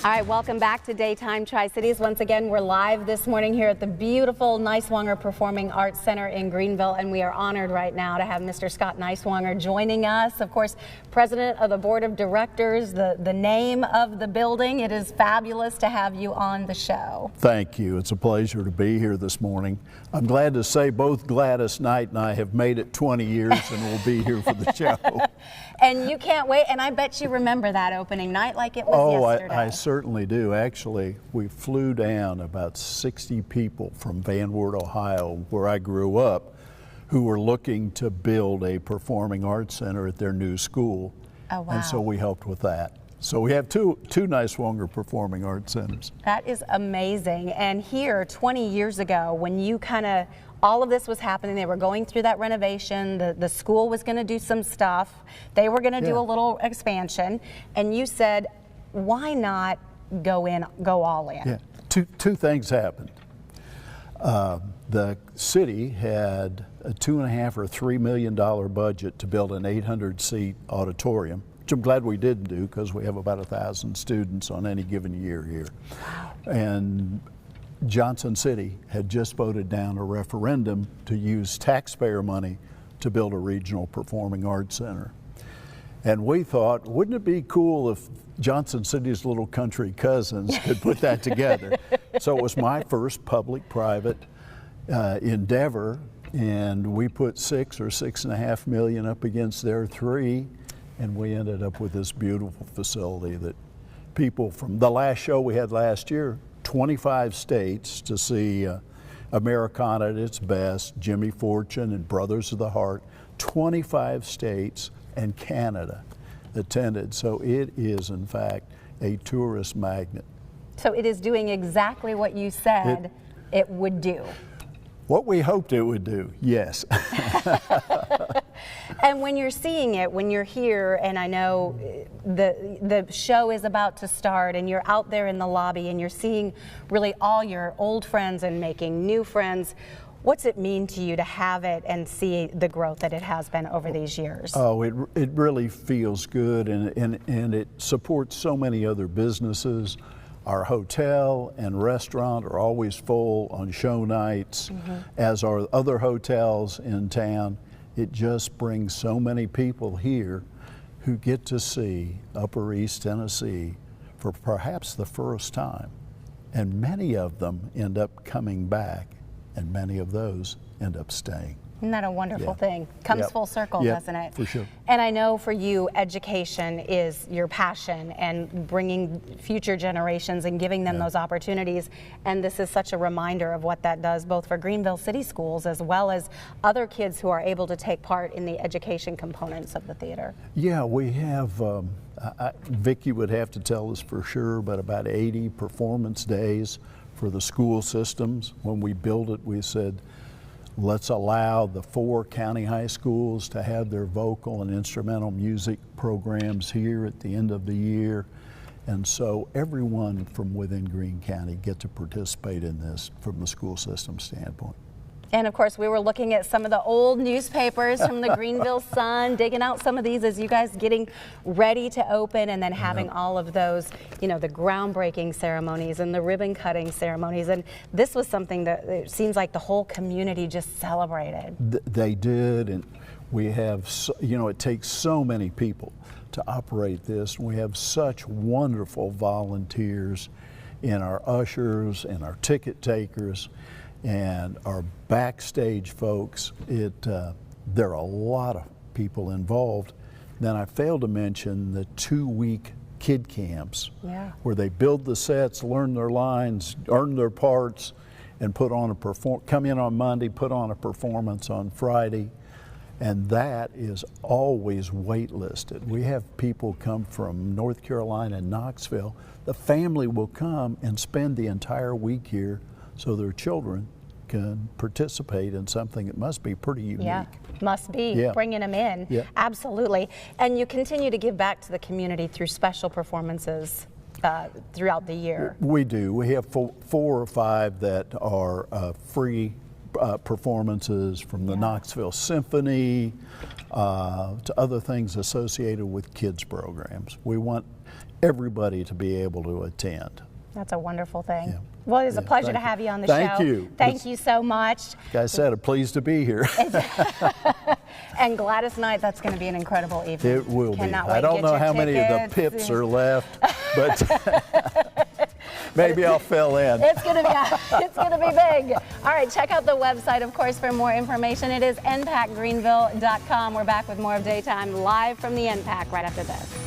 All right, welcome back to Daytime Tri-Cities. Once again, we're live this morning here at the beautiful Niswonger Performing Arts Center in Greeneville, and we are honored right now to have Mr. Scott Niswonger joining us. Of course, President of the Board of Directors, the name of the building. It is fabulous to have you on the show. Thank you. It's a pleasure to be here this morning. I'm glad to say both Gladys Knight and I have made it 20 years and we'll be here for the show. And you can't wait, and I bet you remember that opening night like it was yesterday. I certainly do. Actually, we flew down about 60 people from Van Wert, Ohio, where I grew up, who were looking to build a performing arts center at their new school. Oh, wow. And so we helped with that. So we have two Niswonger Performing Arts Centers. That is amazing. And here, 20 years ago, when you all of this was happening, they were going through that renovation, the school was going to do some stuff, they were going to do a little expansion, and you said, why not go all in? Yeah, two things happened. The city had a $2.5 or $3 million budget to build an 800-seat auditorium, which I'm glad we didn't do because we have about 1,000 students on any given year here. Wow. And Johnson City had just voted down a referendum to use taxpayer money to build a regional performing arts center. And we thought, wouldn't it be cool if Johnson City's little country cousins could put that together? So it was my first public-private endeavor, and we put $6 or $6.5 million up against their $3, and we ended up with this beautiful facility that people from the last show we had last year, 25 states to see Americana at its best, Jimmy Fortune and Brothers of the Heart, 25 states and Canada attended. So it is, in fact, a tourist magnet. So it is doing exactly what you said it would do. What we hoped it would do, yes. And when you're seeing it, when you're here, and I know the show is about to start, and you're out there in the lobby, and you're seeing really all your old friends and making new friends, what's it mean to you to have it and see the growth that it has been over these years? Oh, it really feels good, and it supports so many other businesses. Our hotel and restaurant are always full on show nights, as are other hotels in town. It just brings so many people here who get to see Upper East Tennessee for perhaps the first time. And many of them end up coming back, and many of those end up staying. Isn't that a wonderful thing? Comes full circle, doesn't it? For sure. And I know for you, education is your passion, and bringing future generations and giving them those opportunities. And this is such a reminder of what that does, both for Greeneville City Schools as well as other kids who are able to take part in the education components of the theater. Yeah, we have, Vicki would have to tell us for sure, but about 80 performance days for the school systems. When we built it, we said, let's allow the 4 county high schools to have their vocal and instrumental music programs here at the end of the year. And so everyone from within Greene County get to participate in this from the school system standpoint. And of course, we were looking at some of the old newspapers from the Greeneville Sun, digging out some of these as you guys getting ready to open, and then having all of those, you know, the groundbreaking ceremonies and the ribbon cutting ceremonies. And this was something that it seems like the whole community just celebrated. They did, and we have, you know, it takes so many people to operate this. We have such wonderful volunteers in our ushers and our ticket takers and our backstage folks. There are a lot of people involved. Then I failed to mention the 2-week kid camps where they build the sets, learn their lines, earn their parts, and put on come in on Monday, put on a performance on Friday. And that is always waitlisted. We have people come from North Carolina and Knoxville. The family will come and spend the entire week here so their children can participate in something that must be pretty unique. Yeah, must be, bringing them in. Yeah. Absolutely. And you continue to give back to the community through special performances throughout the year. We do. We have 4 or 5 that are free performances from the Knoxville Symphony to other things associated with kids programs. We want everybody to be able to attend. That's a wonderful thing. Yeah. Well, it was a pleasure to have you on the show. Thank you. Thank you so much. Like I said, I'm pleased to be here. And Gladys Night, that's going to be an incredible evening. It will Cannot be. wait I to don't get know your how many of the tickets. pips are left, but maybe I'll fill in. It's going to be big. All right, check out the website, of course, for more information. It is npacgreeneville.com. We're back with more of Daytime live from the NPAC right after this.